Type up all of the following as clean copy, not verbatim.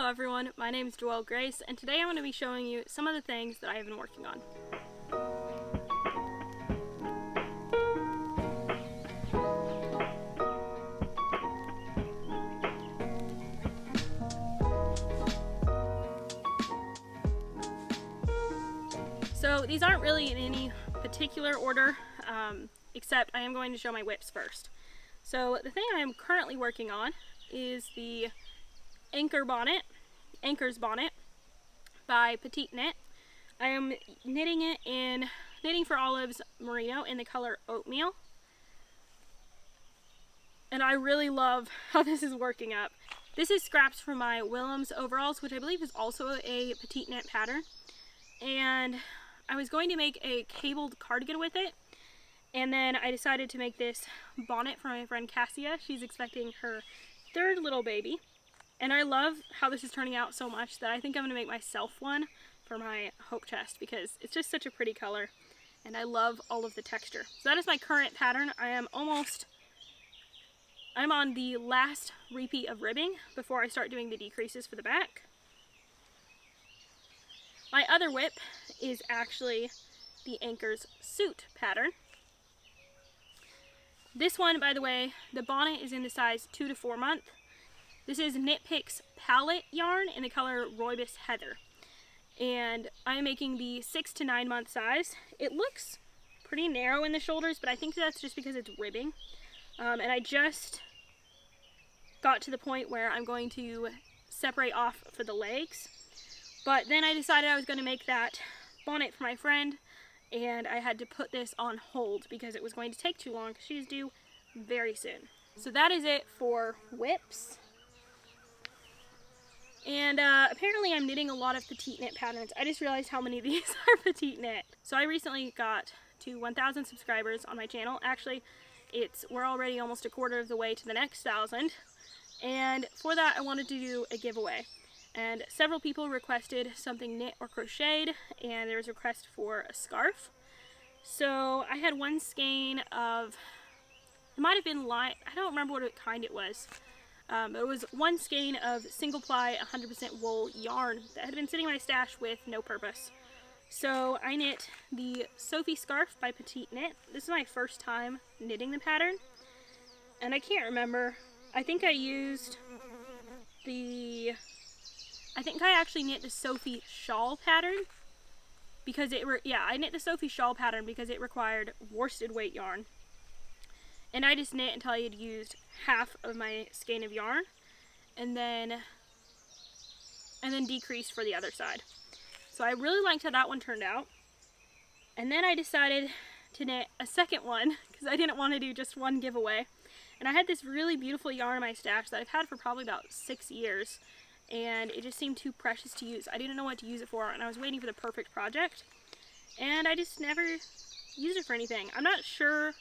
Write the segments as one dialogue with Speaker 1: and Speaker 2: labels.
Speaker 1: Hello everyone, my name is Joelle Grace, and today I'm going to be showing you some of the things that I have been working on. So these aren't really in any particular order, except I am going to show my whips first. So the thing I am currently working on is the Anchor's Bonnet by Petite Knit. I am knitting it in Knitting for Olives Merino in the color Oatmeal. And I really love how this is working up. This is scraps from my Willems overalls, which I believe is also a Petite Knit pattern. And I was going to make a cabled cardigan with it. And then I decided to make this bonnet for my friend Cassia. She's expecting her third little baby. And I love how this is turning out so much that I think I'm going to make myself one for my hope chest because it's just such a pretty color and I love all of the texture. So that is my current pattern. I'm on the last repeat of ribbing before I start doing the decreases for the back. My other whip is actually the Anchor's Suit pattern. This one, by the way, the bonnet is in the size 2 to 4 month. This is Knit Picks palette yarn in the color Rooibos Heather. And I'm making the 6 to 9 month size. It looks pretty narrow in the shoulders, but I think that's just because it's ribbing. And I just got to the point where I'm going to separate off for the legs. But then I decided I was going to make that bonnet for my friend, and I had to put this on hold because it was going to take too long because she's due very soon. So that is it for whips. And apparently I'm knitting a lot of Petite Knit patterns. I just realized how many of these are Petite Knit. So I recently got to 1,000 subscribers on my channel. Actually, we're already almost a quarter of the way to the next 1,000. And for that, I wanted to do a giveaway. And several people requested something knit or crocheted, and there was a request for a scarf. So I had one skein of, it might have been light, I don't remember what kind it was. It was one skein of single ply 100% wool yarn that had been sitting in my stash with no purpose. So I knit the Sophie scarf by Petite Knit. This is my first time knitting the pattern, and I can't remember. I think I actually knit the Sophie shawl pattern because I knit the Sophie shawl pattern because it required worsted weight yarn. And I just knit until I had used half of my skein of yarn and then decreased for the other side. So I really liked how that one turned out. And then I decided to knit a second one because I didn't want to do just one giveaway. And I had this really beautiful yarn in my stash that I've had for probably about 6 years. And it just seemed too precious to use. I didn't know what to use it for, and I was waiting for the perfect project. And I just never used it for anything. I'm not sure.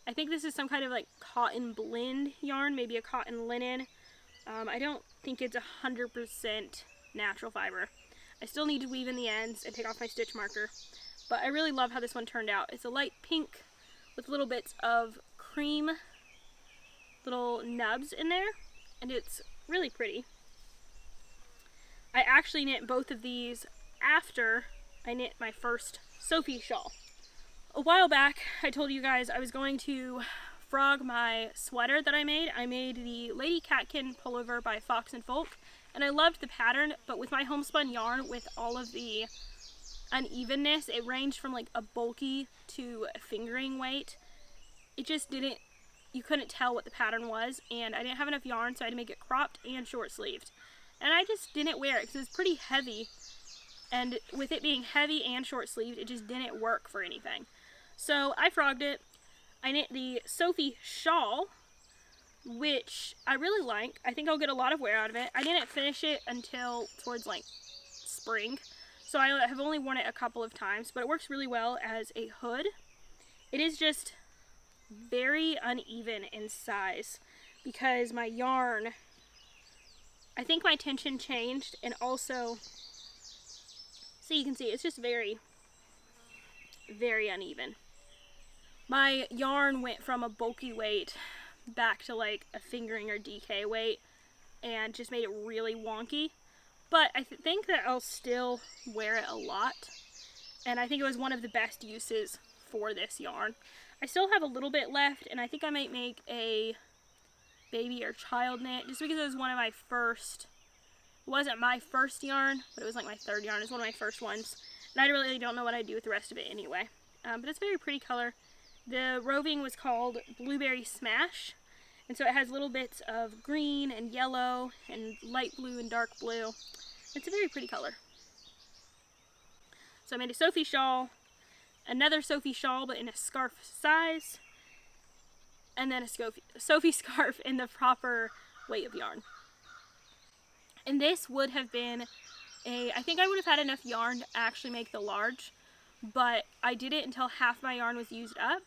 Speaker 1: I think this is some kind of like cotton blend yarn, maybe a cotton linen. I don't think it's 100% natural fiber. I still need to weave in the ends and take off my stitch marker. But I really love how this one turned out. It's a light pink with little bits of cream, little nubs in there, and it's really pretty. I actually knit both of these after I knit my first Sophie shawl. A while back, I told you guys I was going to frog my sweater that I made. I made the Lady Catkin pullover by Fox and Folk, and I loved the pattern, but with my homespun yarn, with all of the unevenness, it ranged from like a bulky to a fingering weight. It just didn't, you couldn't tell what the pattern was, and I didn't have enough yarn, so I had to make it cropped and short-sleeved. And I just didn't wear it because it was pretty heavy, and with it being heavy and short-sleeved, it just didn't work for anything. So I frogged it. I knit the Sophie shawl, which I really like. I think I'll get a lot of wear out of it. I didn't finish it until towards like spring, so I have only worn it a couple of times, but it works really well as a hood. It is just very uneven in size because my yarn, I think my tension changed, and also, so you can see, it's just very, very uneven. My yarn went from a bulky weight back to like a fingering or DK weight and just made it really wonky. but I think that I'll still wear it a lot, and I think it was one of the best uses for this yarn. I still have a little bit left, and I think I might make a baby or child knit, just because it was one of my first, it wasn't my first yarn, but it was like my third yarn. It's one of my first ones, and I really don't know what I'd do with the rest of it anyway. But it's a very pretty color. The roving was called Blueberry Smash, and so it has little bits of green and yellow and light blue and dark blue. It's a very pretty color. So I made a Sophie shawl, another Sophie shawl but in a scarf size, and then a Sophie scarf in the proper weight of yarn. And this would have been I think I would have had enough yarn to actually make the large, but I did it until half my yarn was used up.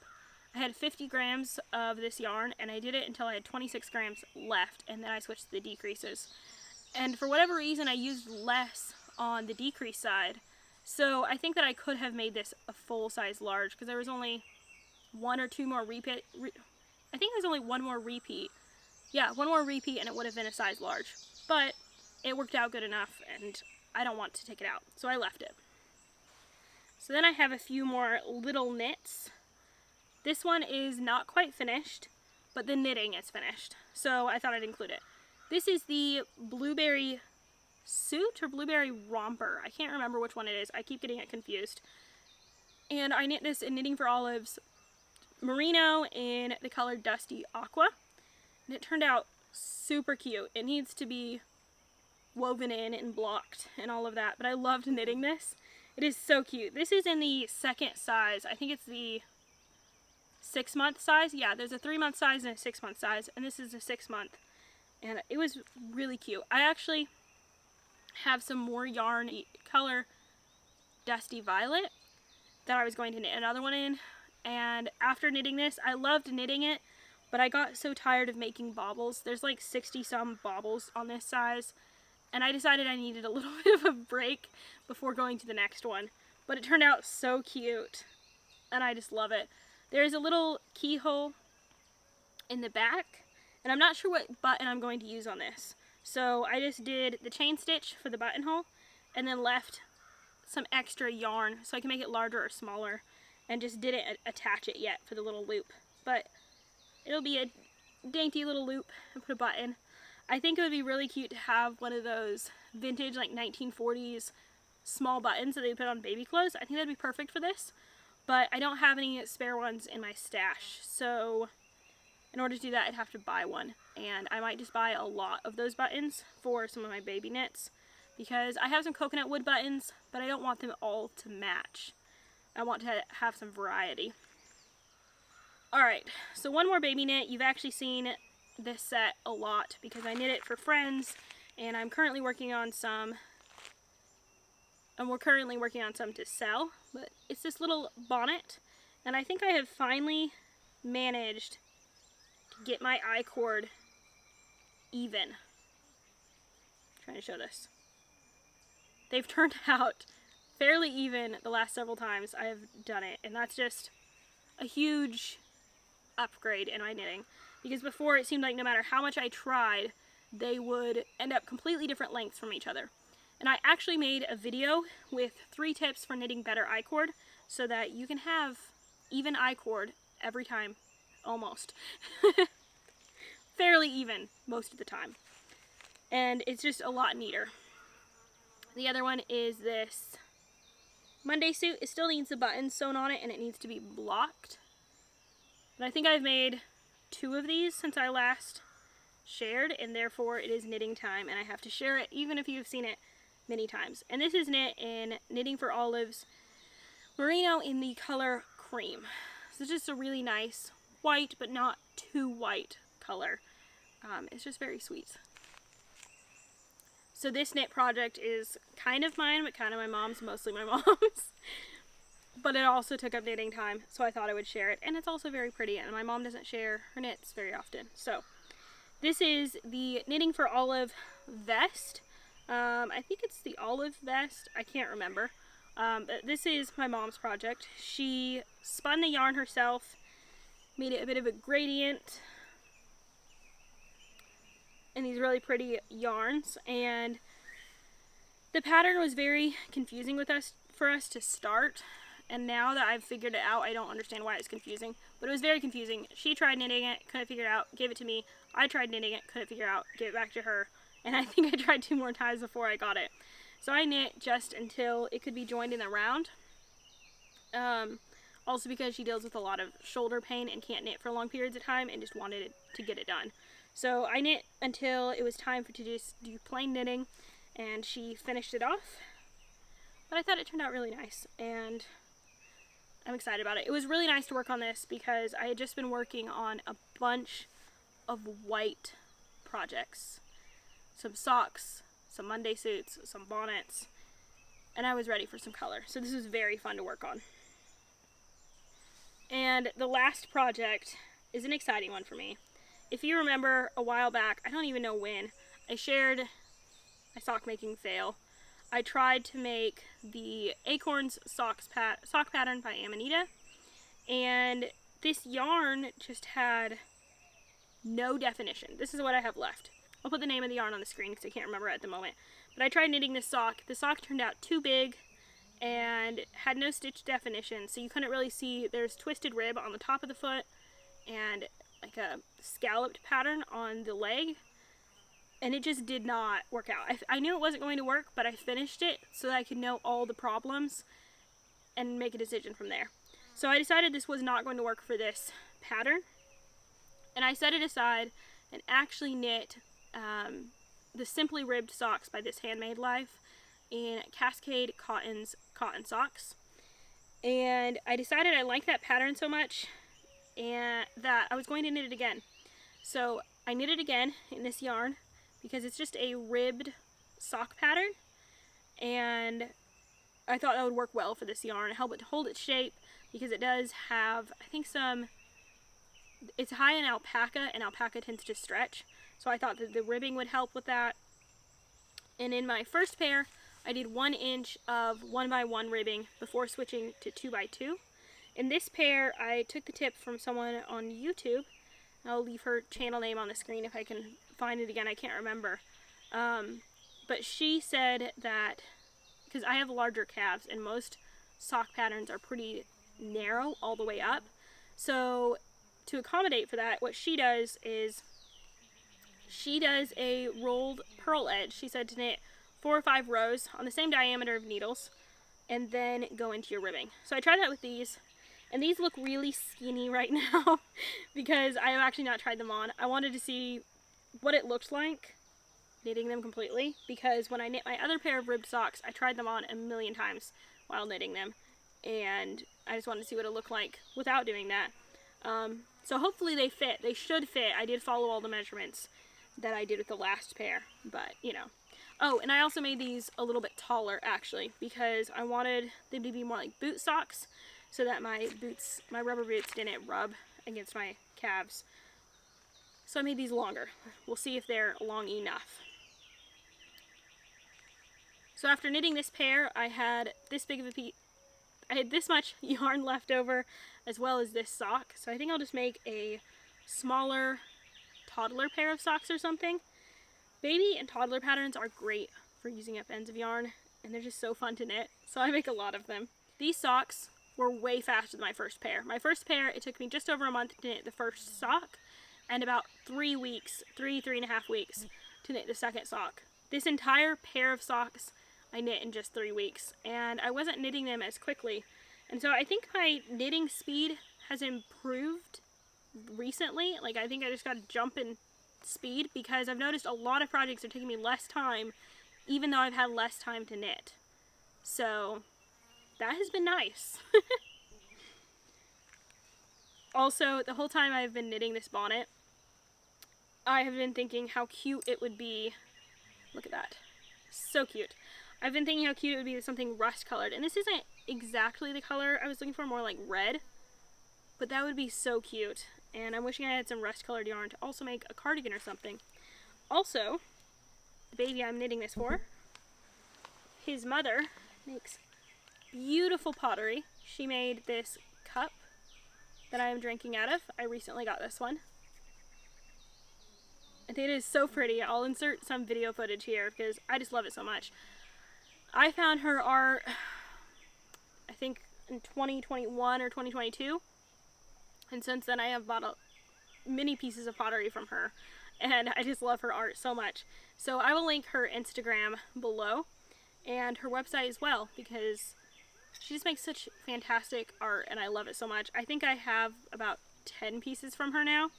Speaker 1: I had 50 grams of this yarn, and I did it until I had 26 grams left, and then I switched to the decreases. And for whatever reason, I used less on the decrease side, so I think that I could have made this a full-size large, because there was only one or two more repeat. I think there's only one more repeat. Yeah, one more repeat, and it would have been a size large. But it worked out good enough, and I don't want to take it out, so I left it. So then I have a few more little knits. This one is not quite finished, but the knitting is finished, so I thought I'd include it. This is the Blueberry Suit or Blueberry Romper. I can't remember which one it is. I keep getting it confused. And I knit this in Knitting for Olives merino in the color Dusty Aqua, and it turned out super cute. It needs to be woven in and blocked and all of that, but I loved knitting this. It is so cute. This is in the second size. I think it's the 6-month size. Yeah, there's a 3-month size and a 6-month size, and this is a 6-month, and it was really cute. I actually have some more yarn, color Dusty Violet, that I was going to knit another one in, and after knitting this, I loved knitting it, but I got so tired of making baubles. There's like 60 some baubles on this size, and I decided I needed a little bit of a break before going to the next one, but it turned out so cute, and I just love it. There's a little keyhole in the back, and I'm not sure what button I'm going to use on this. So I just did the chain stitch for the buttonhole, and then left some extra yarn so I can make it larger or smaller, and just didn't attach it yet for the little loop. But it'll be a dainty little loop and put a button. I think it would be really cute to have one of those vintage like 1940s small buttons that they put on baby clothes. I think that'd be perfect for this. But I don't have any spare ones in my stash, so in order to do that, I'd have to buy one. And I might just buy a lot of those buttons for some of my baby knits, because I have some coconut wood buttons, but I don't want them all to match. I want to have some variety. Alright, so one more baby knit. You've actually seen this set a lot because I knit it for friends, and I'm currently working on some. And we're currently working on some to sell, but it's this little bonnet, and I think I have finally managed to get my I-cord even. I'm trying to show this. They've turned out fairly even the last several times I have done it, and that's just a huge upgrade in my knitting, because before it seemed like no matter how much I tried, they would end up completely different lengths from each other. And I actually made a video with 3 tips for knitting better I-cord so that you can have even I-cord every time, almost. Fairly even most of the time. And it's just a lot neater. The other one is this Monday suit. It still needs the buttons sewn on it, and it needs to be blocked. But I think I've made 2 of these since I last shared, and therefore it is knitting time, and I have to share it even if you've seen it many times. And this is knit in Knitting for Olives merino in the color Cream. So it's just a really nice white, but not too white color. It's just very sweet. So this knit project is kind of mine, but kind of my mom's, mostly my mom's. But it also took up knitting time, so I thought I would share it. And it's also very pretty, and my mom doesn't share her knits very often. So this is the Knitting for Olive vest. I think it's the olive vest. I can't remember. But this is my mom's project. She spun the yarn herself, made it a bit of a gradient, and these really pretty yarns, and The pattern was very confusing for us to start, and now that I've figured it out, I don't understand why it's confusing, but it was very confusing. She tried knitting it, couldn't figure it out, gave it to me. I tried knitting it, couldn't figure it out, gave it back to her, and I think I tried 2 more times before I got it. So I knit just until it could be joined in the round. Also because she deals with a lot of shoulder pain and can't knit for long periods of time and just wanted to get it done. So I knit until it was time to just do plain knitting, and she finished it off. But I thought it turned out really nice, and I'm excited about it. It was really nice to work on this because I had just been working on a bunch of white projects. Some socks, some Monday suits, some bonnets, and I was ready for some color. So this was very fun to work on. And the last project is an exciting one for me. If you remember a while back, I don't even know when, I shared my sock making fail. I tried to make the Acorns sock pattern by Amanita, and this yarn just had no definition. This is what I have left. I'll put the name of the yarn on the screen because I can't remember it at the moment. But I tried knitting this sock. The sock turned out too big and had no stitch definition, so you couldn't really see. There's twisted rib on the top of the foot and like a scalloped pattern on the leg, and it just did not work out. I knew it wasn't going to work, but I finished it so that I could know all the problems and make a decision from there. So I decided this was not going to work for this pattern, and I set it aside and actually knit the Simply Ribbed socks by This Handmade Life in Cascade Cotton's cotton socks. And I decided I liked that pattern so much and that I was going to knit it again. So I knit it again in this yarn because it's just a ribbed sock pattern, and I thought that would work well for this yarn, help it to hold its shape, because it does have, I think, it's high in alpaca, and alpaca tends to stretch, so I thought that the ribbing would help with that. And in my first pair, I did 1 inch of 1x1 ribbing before switching to 2x2. In this pair, I took the tip from someone on YouTube. I'll leave her channel name on the screen if I can find it again. I can't remember. But she said that, because I have larger calves and most sock patterns are pretty narrow all the way up. So to accommodate for that, what she does is she does a rolled purl edge. She said to knit 4 or 5 rows on the same diameter of needles and then go into your ribbing. So I tried that with these. And these look really skinny right now because I have actually not tried them on. I wanted to see what it looked like knitting them completely, because when I knit my other pair of ribbed socks, I tried them on a million times while knitting them, and I just wanted to see what it looked like without doing that. So hopefully they fit. They should fit. I did follow all the measurements that I did with the last pair, but you know. Oh, and I also made these a little bit taller actually because I wanted them to be more like boot socks, so that my rubber boots didn't rub against my calves. So I made these longer. We'll see if they're long enough. So after knitting this pair, I had this big of a piece. I had this much yarn left over, as well as this sock. So I think I'll just make a smaller toddler pair of socks or something. Baby and toddler patterns are great for using up ends of yarn, and they're just so fun to knit. So I make a lot of them. These socks were way faster than my first pair. My first pair, it took me just over a month to knit the first sock, and about 3 weeks, 3.5 weeks to knit the second sock. This entire pair of socks I knit in just 3 weeks, and I wasn't knitting them as quickly. And so I think my knitting speed has improved recently. Like, I think I just got a jump in speed because I've noticed a lot of projects are taking me less time, even though I've had less time to knit. So that has been nice. Also, the whole time I've been knitting this bonnet, I have been thinking how cute it would be. Look at that. So cute. I've been thinking how cute it would be with something rust colored. And this isn't exactly the color I was looking for, more like red. But that would be so cute. And I'm wishing I had some rust colored yarn to also make a cardigan or something. Also, the baby I'm knitting this for, his mother makes beautiful pottery. She made this cup that I am drinking out of. I recently got this one. I think it is so pretty. I'll insert some video footage here because I just love it so much. I found her art, I think in 2021 or 2022, and since then I have bought many pieces of pottery from her, and I just love her art so much. So I will link her Instagram below and her website as well, because she just makes such fantastic art and I love it so much. I think I have about 10 pieces from her now.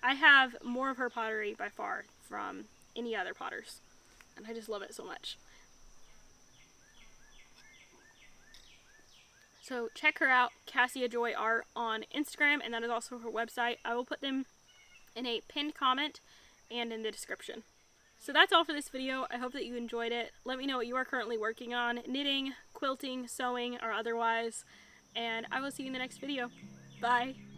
Speaker 1: I have more of her pottery by far from any other potters, and I just love it so much. So check her out, Cassia Joy Art, on Instagram, and that is also her website. I will put them in a pinned comment and in the description. So that's all for this video. I hope that you enjoyed it. Let me know what you are currently working on, knitting, quilting, sewing, or otherwise, and I will see you in the next video. Bye!